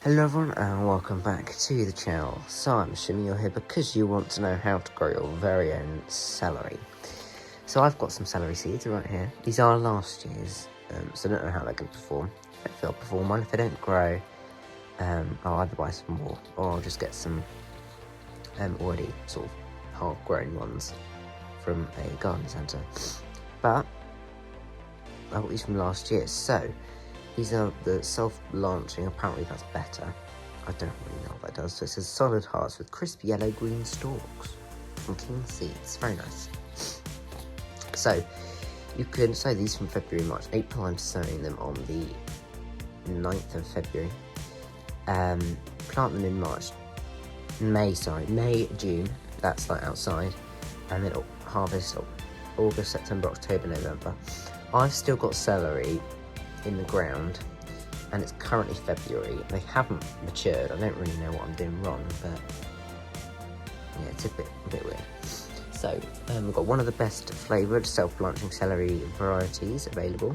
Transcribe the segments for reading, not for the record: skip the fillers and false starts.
Hello everyone and welcome back to the channel. So I'm assuming you're here because you want to know how to grow your very own celery. So I've got some celery seeds right here. These are last year's, so I don't know how they're going to perform. If they'll perform well, if they don't grow, I'll either buy some more or I'll just get some already sort of half-grown ones from a garden centre. But I got these from last year, so these are the self-launching, apparently that's better. I don't really know what that does. So it says solid hearts with crisp yellow-green stalks from King Seeds. Very nice. So you can sow these from February, March, April. I'm sowing them on the 9th of February. Plant them in May, June. That's like outside. And then harvest August, September, October, November. I've still got celery in the ground and it's currently February. They haven't matured. I don't really know what I'm doing wrong, but yeah, it's a bit weird. So we've got one of the best flavoured self-launching celery varieties available.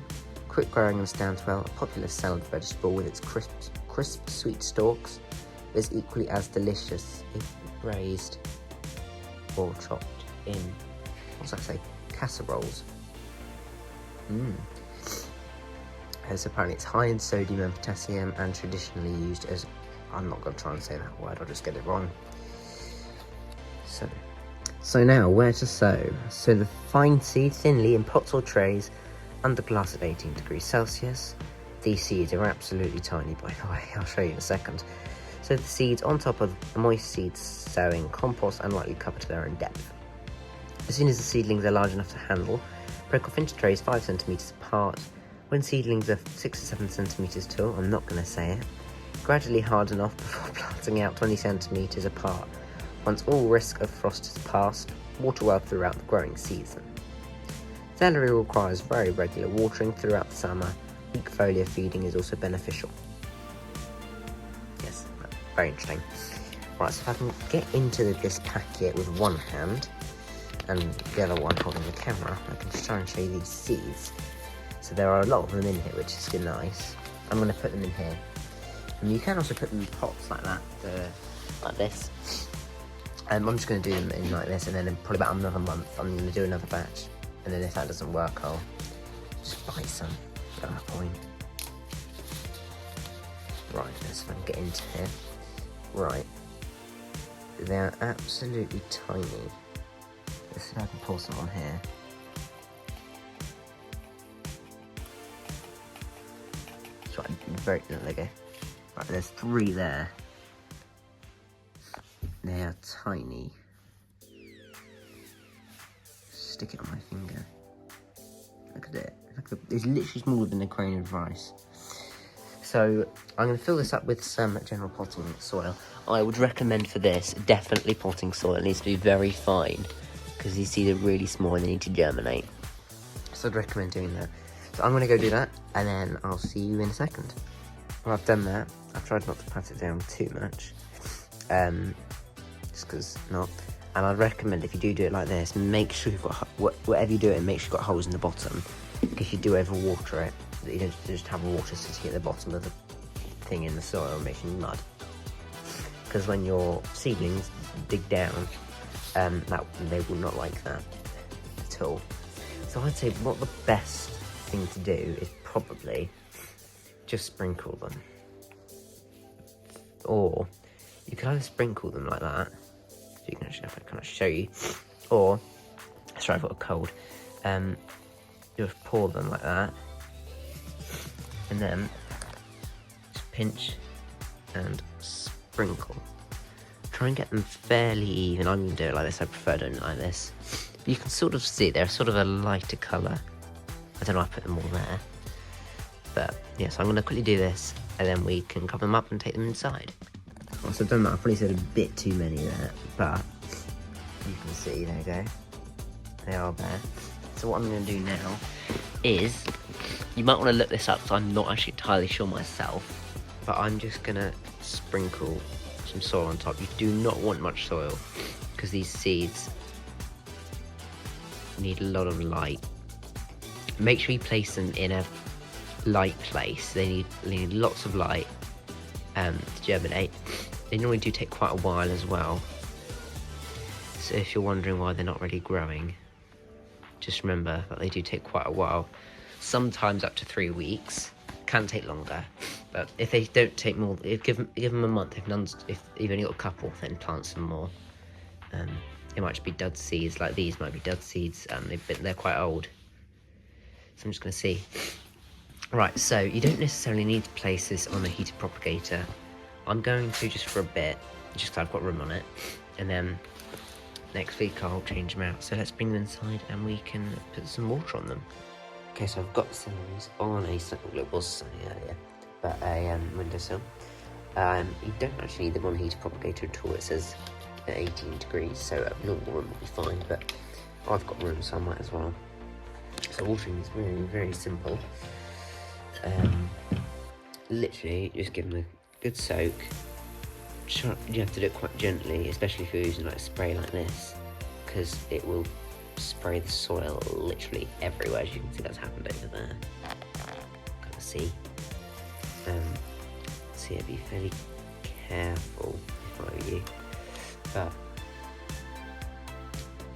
Quick growing and stands well, a popular salad vegetable with its crisp sweet stalks is equally as delicious if braised or chopped in, what's that say, casseroles. As apparently it's high in sodium and potassium and traditionally used as, I'm not going to try and say that word, I'll just get it wrong. So now, where to sow? Sow the fine seed thinly in pots or trays under glass at 18 degrees Celsius. These seeds are absolutely tiny, by the way, I'll show you in a second. Sow the seeds on top of the moist seeds, sowing compost and lightly cover to their own depth. As soon as the seedlings are large enough to handle, break off into trays 5 centimeters apart. When seedlings are 6 to 7 centimeters tall, I'm not going to say it, gradually harden off before planting out 20 centimeters apart. Once all risk of frost is past, water well throughout the growing season. Celery requires very regular watering throughout the summer. Weak foliar feeding is also beneficial. Yes, very interesting. Right, so if I can get into this packet with one hand and the other one holding the camera, I can just try and show you these seeds. So there are a lot of them in here, which is good, nice. I'm going to put them in here. And you can also put them in pots like that, like this. I'm just going to do them in like this, and then in probably about another month, I'm going to do another batch. And then if that doesn't work, I'll just buy some at that point. Right, let's get into here. Right. They're absolutely tiny. Let's see if I can pull some on here. There they go. Right, there's 3 there. They are tiny. Stick it on my finger. Look at it. It's literally smaller than a grain of rice. So I'm going to fill this up with some general potting soil. I would recommend for this definitely potting soil. It needs to be very fine because these seeds are really small and they need to germinate. So I'd recommend doing that. So I'm going to go do that, and then I'll see you in a second. Well, I've done that. I've tried not to pat it down too much, just because not. And I'd recommend if you do it like this, make sure you've got, whatever you do it, make sure you've got holes in the bottom. If you do overwater it, you don't just have water sitting at the bottom of the thing in the soil making mud. Because when your seedlings dig down, they will not like that at all. So I'd say what the best thing to do is probably just sprinkle them, or you can either sprinkle them like that, so you can actually, if I can show you, or sorry, I've got a cold. Just pour them like that, and then just pinch and sprinkle. Try and get them fairly even. I'm going to do it like this. I prefer doing it like this. But you can sort of see they're sort of a lighter colour. I don't know, I put them all there. But yeah, so I'm going to quickly do this, and then we can cover them up and take them inside. So I've done that. I've probably said a bit too many there, but you can see, there you go. They are there. So what I'm going to do now is, you might want to look this up, because I'm not actually entirely sure myself, but I'm just going to sprinkle some soil on top. You do not want much soil, because these seeds need a lot of light. Make sure you place them in a light place. They need lots of light, to germinate. They normally do take quite a while as well. So if you're wondering why they're not really growing, just remember that they do take quite a while. Sometimes up to 3 weeks, can take longer. But if they don't take more, give them a month. If you've only got a couple, then plant some more. They might just be dud seeds, like these might be dud seeds. They're quite old. So I'm just going to see. Right, so you don't necessarily need to place this on a heated propagator. I'm going to just for a bit, just because I've got room on it. And then next week I'll change them out. So let's bring them inside and we can put some water on them. Okay, so I've got the celeries on a, well, it was sunny earlier, but a windowsill. You don't actually need them on a heated propagator at all. It says 18 degrees, so a normal room will be fine, but I've got room, so I might as well. So watering is very, very simple. Literally just give them a good soak. You have to do it quite gently, especially if you're using like a spray like this, because it will spray the soil literally everywhere. As you can see, that's happened over there. Kind of see. So yeah, be fairly careful if I were you. But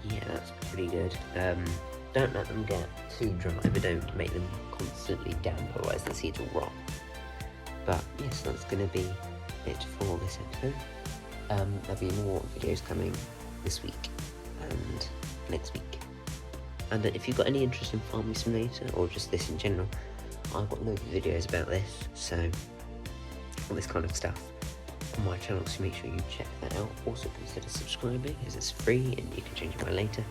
yeah, that's pretty good. Don't let them get too dry, but don't make them constantly damp, otherwise the seeds will rot. But yes, that's going to be it for this episode. There'll be more videos coming this week and next week. And if you've got any interest in Farming Simulator or just this in general, I've got loads of videos about this, so all this kind of stuff on my channel, so make sure you check that out. Also consider subscribing, as it's free and you can change your mind later.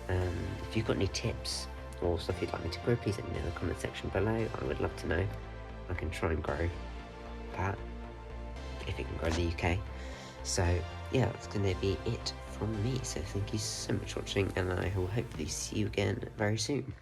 If you've got any tips or stuff you'd like me to grow, please let me know in the comment section below. I would love to know. I can try and grow that, if it can grow in the UK. So yeah, that's going to be it from me. So thank you so much for watching, and I will hopefully see you again very soon.